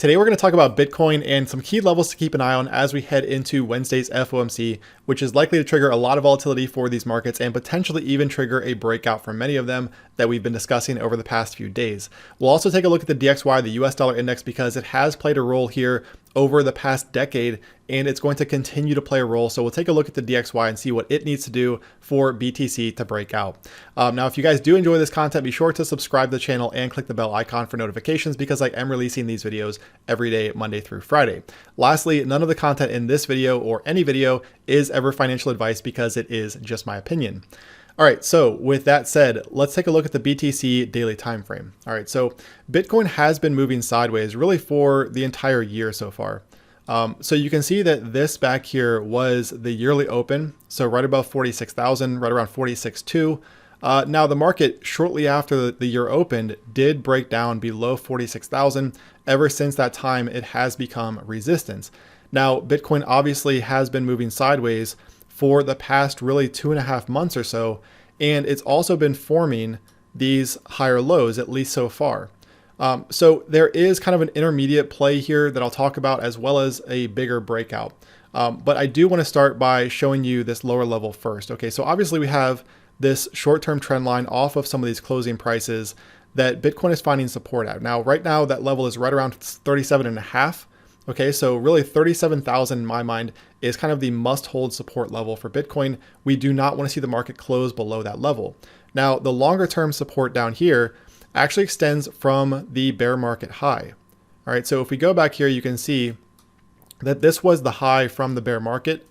Today we're going to talk about Bitcoin and some key levels to keep an eye on as we head into Wednesday's FOMC, which is likely to trigger a lot of volatility for these markets and potentially even trigger a breakout for many of them that we've been discussing over the past few days. We'll also take a look at the DXY, the US dollar index, because it has played a role here over the past decade, and it's going to continue to play a role. So we'll take a look at the DXY and see what it needs to do for BTC to break out. Now, if you guys do enjoy this content, be sure to subscribe to the channel and click the bell icon for notifications because I am releasing these videos every day, Monday through Friday. Lastly, none of the content in this video or any video is ever financial advice because it is just my opinion. All right, so with that said, let's take a look at the BTC daily time frame. All right, so Bitcoin has been moving sideways really for the entire year so far. So you can see that this back here was the yearly open, so right above 46,000, right around 46.2. Now the market shortly after the year opened did break down below 46,000. Ever since that time, it has become resistance. Now Bitcoin obviously has been moving sideways for the past really 2.5 months or so, and it's also been forming these higher lows, at least so far. So there is kind of an intermediate play here that I'll talk about, as well as a bigger breakout. But I do want to start by showing you this lower level first. Okay, so obviously we have this short-term trend line off of some of these closing prices that Bitcoin is finding support at. Now, right now, that level is right around 37.5. Okay, so really 37,000 in my mind is kind of the must-hold support level for Bitcoin. We do not want to see the market close below that level. Now, the longer-term support down here actually extends from the bear market high. All right, so if we go back here, you can see that this was the high from the bear market,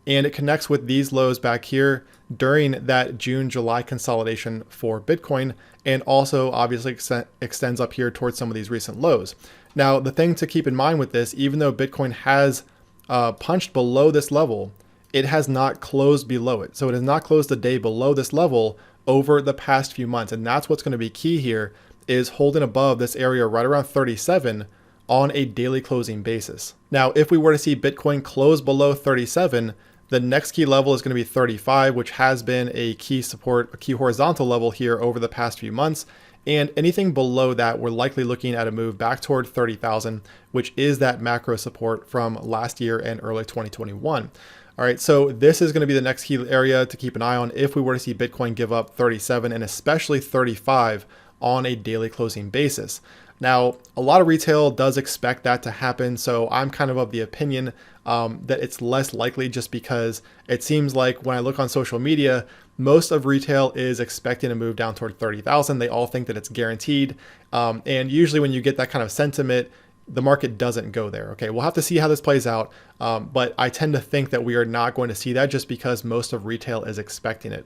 and it connects with these lows back here during that June-July consolidation for Bitcoin, and also obviously extends up here towards some of these recent lows. Now, the thing to keep in mind with this, even though Bitcoin has punched below this level, it has not closed below it. So it has not closed a day below this level over the past few months. And that's what's going to be key here, is holding above this area right around 37 on a daily closing basis. Now, if we were to see Bitcoin close below 37, the next key level is going to be 35, which has been a key support, a key horizontal level here over the past few months. And anything below that, we're likely looking at a move back toward 30,000, which is that macro support from last year and early 2021. All right, so this is going to be the next key area to keep an eye on if we were to see Bitcoin give up 37 and especially 35 on a daily closing basis. Now, a lot of retail does expect that to happen, so I'm kind of the opinion that it's less likely, just because it seems like when I look on social media, most of retail is expecting to move down toward 30,000. They all think that it's guaranteed. And usually when you get that kind of sentiment, the market doesn't go there. Okay, we'll have to see how this plays out. But I tend to think that we are not going to see that just because most of retail is expecting it.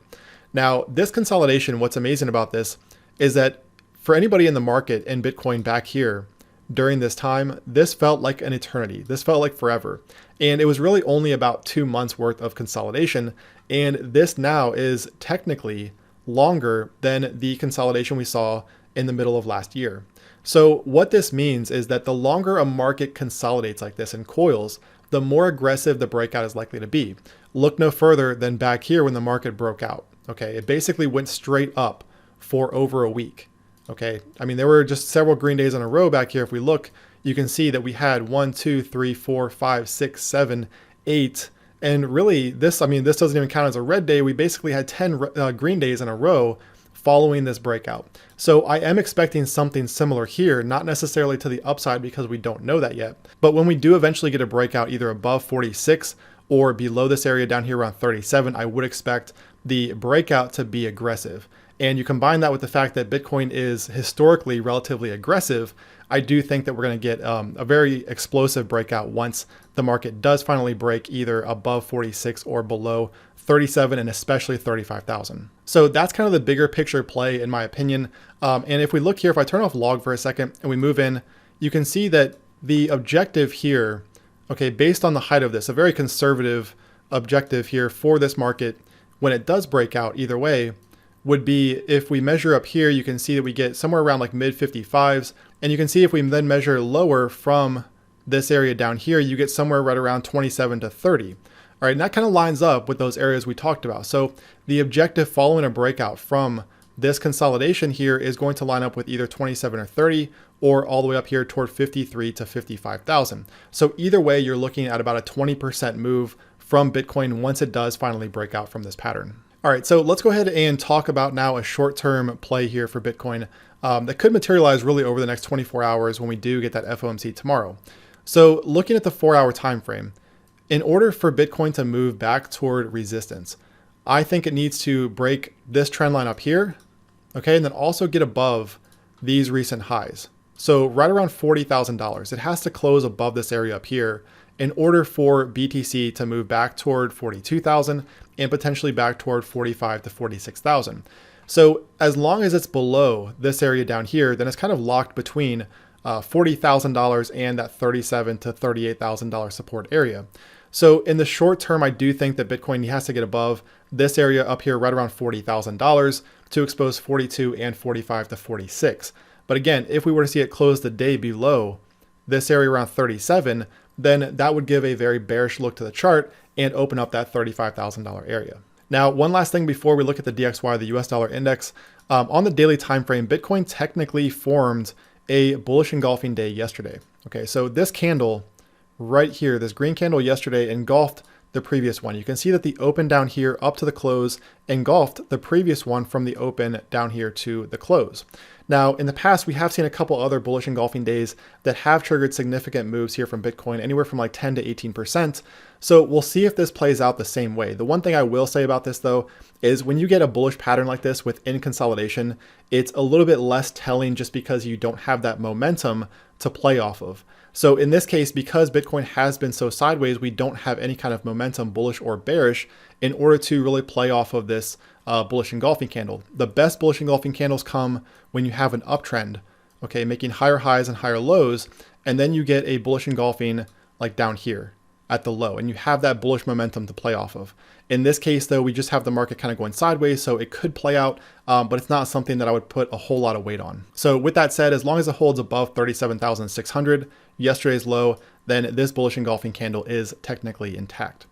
Now, this consolidation, what's amazing about this is that for anybody in the market and Bitcoin back here during this time, this felt like an eternity. This felt like forever. And it was really only about 2 months worth of consolidation. And this now is technically longer than the consolidation we saw in the middle of last year. So what this means is that the longer a market consolidates like this in coils, the more aggressive the breakout is likely to be. Look no further than back here when the market broke out. Okay, it basically went straight up for over a week. Okay, I mean, there were just several green days in a row back here. If we look, you can see that we had 1, 2, 3, 4, 5, 6, 7, 8. And really, this doesn't even count as a red day. We basically had 10 green days in a row following this breakout. So I am expecting something similar here, not necessarily to the upside because we don't know that yet. But when we do eventually get a breakout either above 46 or below this area down here around 37, I would expect the breakout to be aggressive. And you combine that with the fact that Bitcoin is historically relatively aggressive, I do think that we're going to get a very explosive breakout once the market does finally break either above 46 or below 37 and especially 35,000. So that's kind of the bigger picture play in my opinion. And if we look here, if I turn off log for a second and we move in, you can see that the objective here, okay, based on the height of this, a very conservative objective here for this market when it does break out either way, would be if we measure up here, you can see that we get somewhere around like mid 55s. And you can see if we then measure lower from this area down here, you get somewhere right around 27 to 30. All right, and that kind of lines up with those areas we talked about. So the objective following a breakout from this consolidation here is going to line up with either 27 or 30 or all the way up here toward 53 to 55,000. So either way, you're looking at about a 20% move from Bitcoin once it does finally break out from this pattern. All right, so let's go ahead and talk about now a short-term play here for Bitcoin that could materialize really over the next 24 hours when we do get that FOMC tomorrow. So looking at the 4-hour time frame, in order for Bitcoin to move back toward resistance, I think it needs to break this trend line up here, okay, and then also get above these recent highs. So right around $40,000, it has to close above this area up here in order for BTC to move back toward 42,000 and potentially back toward 45 to 46,000. So as long as it's below this area down here, then it's kind of locked between $40,000 and that $37,000 to $38,000 support area. So in the short term, I do think that Bitcoin has to get above this area up here right around $40,000 to expose 42 and 45 to 46. But again, if we were to see it close the day below this area around 37, then that would give a very bearish look to the chart and open up that $35,000 area. Now, one last thing before we look at the DXY, the US dollar index, on the daily time frame, Bitcoin technically formed a bullish engulfing day yesterday. Okay, so this candle right here, this green candle yesterday engulfed the previous one. You can see that the open down here up to the close engulfed the previous one from the open down here to the close. Now, in the past, we have seen a couple other bullish engulfing days that have triggered significant moves here from Bitcoin, anywhere from like 10 to 18%. So we'll see if this plays out the same way. The one thing I will say about this though, is when you get a bullish pattern like this within consolidation, it's a little bit less telling just because you don't have that momentum to play off of. So in this case, because Bitcoin has been so sideways, we don't have any kind of momentum, bullish or bearish, in order to really play off of this bullish engulfing candle. The best bullish engulfing candles come when you have an uptrend, okay, making higher highs and higher lows, and then you get a bullish engulfing like down here at the low, and you have that bullish momentum to play off of. In this case, though, we just have the market kind of going sideways, so it could play out, but it's not something that I would put a whole lot of weight on. So with that said, as long as it holds above 37,600, yesterday's low, then this bullish engulfing candle is technically intact.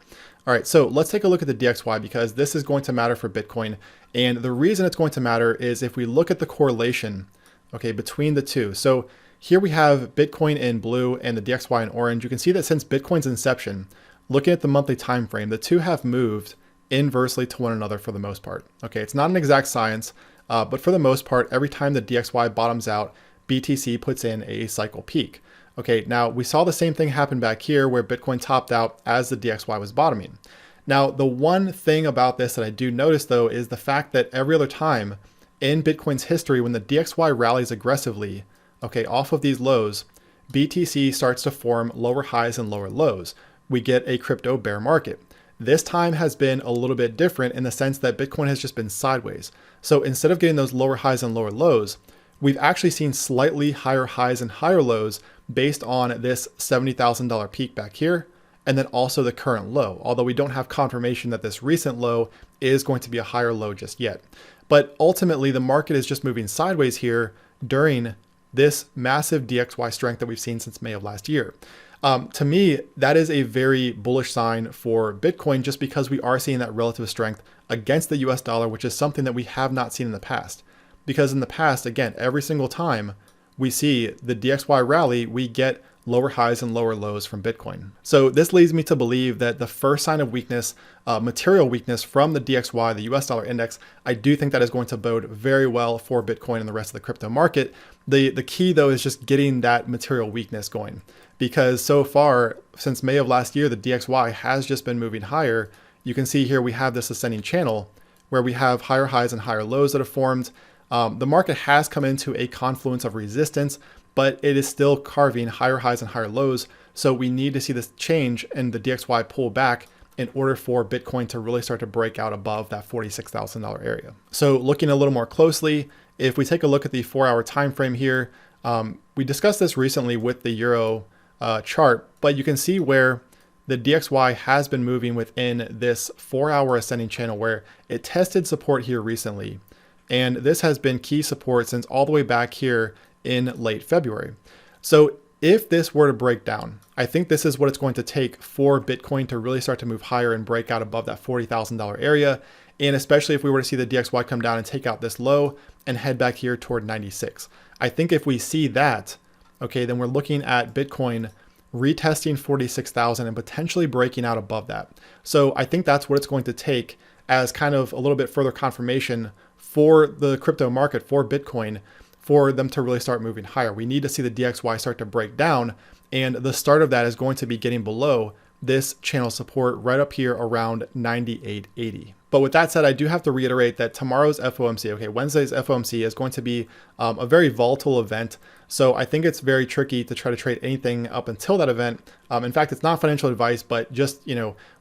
All right, so let's take a look at the DXY because this is going to matter for Bitcoin. And the reason it's going to matter is if we look at the correlation, okay, between the two. So here we have Bitcoin in blue and the DXY in orange. You can see that since Bitcoin's inception, looking at the monthly time frame, the two have moved inversely to one another for the most part. Okay, it's not an exact science, but for the most part, every time the DXY bottoms out, BTC puts in a cycle peak. Okay, now we saw the same thing happen back here where Bitcoin topped out as the DXY was bottoming. Now, the one thing about this that I do notice though is the fact that every other time in Bitcoin's history, when the DXY rallies aggressively, okay, off of these lows, BTC starts to form lower highs and lower lows. We get a crypto bear market. This time has been a little bit different in the sense that Bitcoin has just been sideways. So instead of getting those lower highs and lower lows, we've actually seen slightly higher highs and higher lows based on this $70,000 peak back here, and then also the current low, although we don't have confirmation that this recent low is going to be a higher low just yet. But ultimately, the market is just moving sideways here during this massive DXY strength that we've seen since May of last year. To me, that is a very bullish sign for Bitcoin just because we are seeing that relative strength against the US dollar, which is something that we have not seen in the past. Because in the past, again, every single time we see the DXY rally, we get lower highs and lower lows from Bitcoin. So this leads me to believe that the first sign of weakness, material weakness from the DXY, the US dollar index, I do think that is going to bode very well for Bitcoin and the rest of the crypto market. The key though is just getting that material weakness going, because so far since May of last year, the DXY has just been moving higher. You can see here we have this ascending channel where we have higher highs and higher lows that have formed. The market has come into a confluence of resistance, but it is still carving higher highs and higher lows. So we need to see this change and the DXY pull back in order for Bitcoin to really start to break out above that $46,000 area. So looking a little more closely, if we take a look at the 4-hour time frame here, we discussed this recently with the Euro chart, but you can see where the DXY has been moving within this 4-hour ascending channel where it tested support here recently. And this has been key support since all the way back here in late February. So if this were to break down, I think this is what it's going to take for Bitcoin to really start to move higher and break out above that $40,000 area. And especially if we were to see the DXY come down and take out this low and head back here toward 96. I think if we see that, okay, then we're looking at Bitcoin retesting 46,000 and potentially breaking out above that. So I think that's what it's going to take as kind of a little bit further confirmation for the crypto market, for Bitcoin, for them to really start moving higher. We need to see the DXY start to break down, and the start of that is going to be getting below this channel support right up here around 98.80. But with that said, I do have to reiterate that tomorrow's FOMC, okay, Wednesday's FOMC is going to be a very volatile event. So I think it's very tricky to try to trade anything up until that event. In fact, it's not financial advice, but just,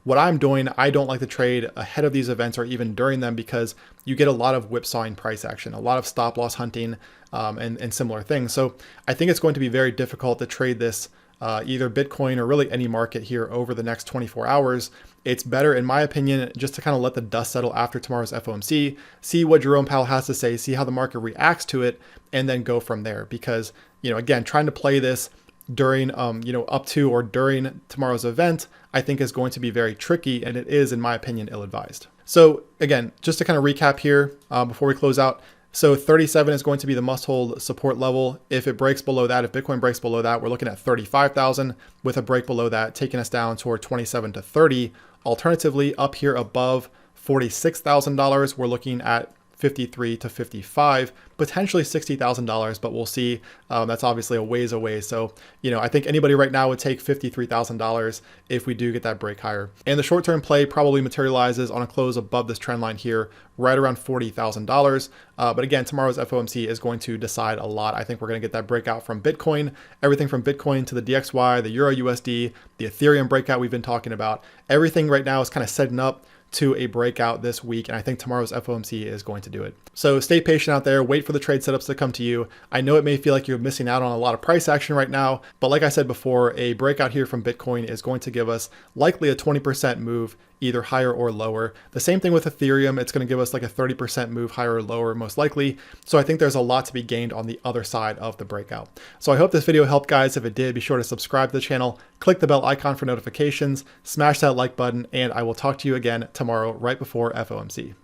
what I'm doing, I don't like to trade ahead of these events or even during them because you get a lot of whipsawing price action, a lot of stop loss hunting and similar things. So I think it's going to be very difficult to trade this either Bitcoin or really any market here over the next 24 hours. It's better, in my opinion, just to kind of let the dust settle after tomorrow's FOMC, see what Jerome Powell has to say, see how the market reacts to it, and then go from there. Because, again, trying to play this during, up to or during tomorrow's event, I think is going to be very tricky, and it is, in my opinion, ill-advised. So again, just to kind of recap here before we close out, so 37 is going to be the must-hold support level. If it breaks below that, if Bitcoin breaks below that, we're looking at 35,000 with a break below that, taking us down toward 27 to 30. Alternatively, up here above $46,000, we're looking at 53 to 55, potentially $60,000, but we'll see. That's obviously a ways away. So, I think anybody right now would take $53,000 if we do get that break higher. And the short-term play probably materializes on a close above this trend line here, right around $40,000. But again, tomorrow's FOMC is going to decide a lot. I think we're going to get that breakout from Bitcoin, everything from Bitcoin to the DXY, the Euro USD, the Ethereum breakout we've been talking about. Everything right now is kind of setting up to a breakout this week, and I think tomorrow's FOMC is going to do it. So stay patient out there, wait for the trade setups to come to you. I know it may feel like you're missing out on a lot of price action right now, but like I said before, a breakout here from Bitcoin is going to give us likely a 20% move, either higher or lower. The same thing with Ethereum, it's going to give us like a 30% move higher or lower most likely. So I think there's a lot to be gained on the other side of the breakout. So I hope this video helped, guys. If it did, be sure to subscribe to the channel, click the bell icon for notifications, smash that like button, and I will talk to you again tomorrow right before FOMC.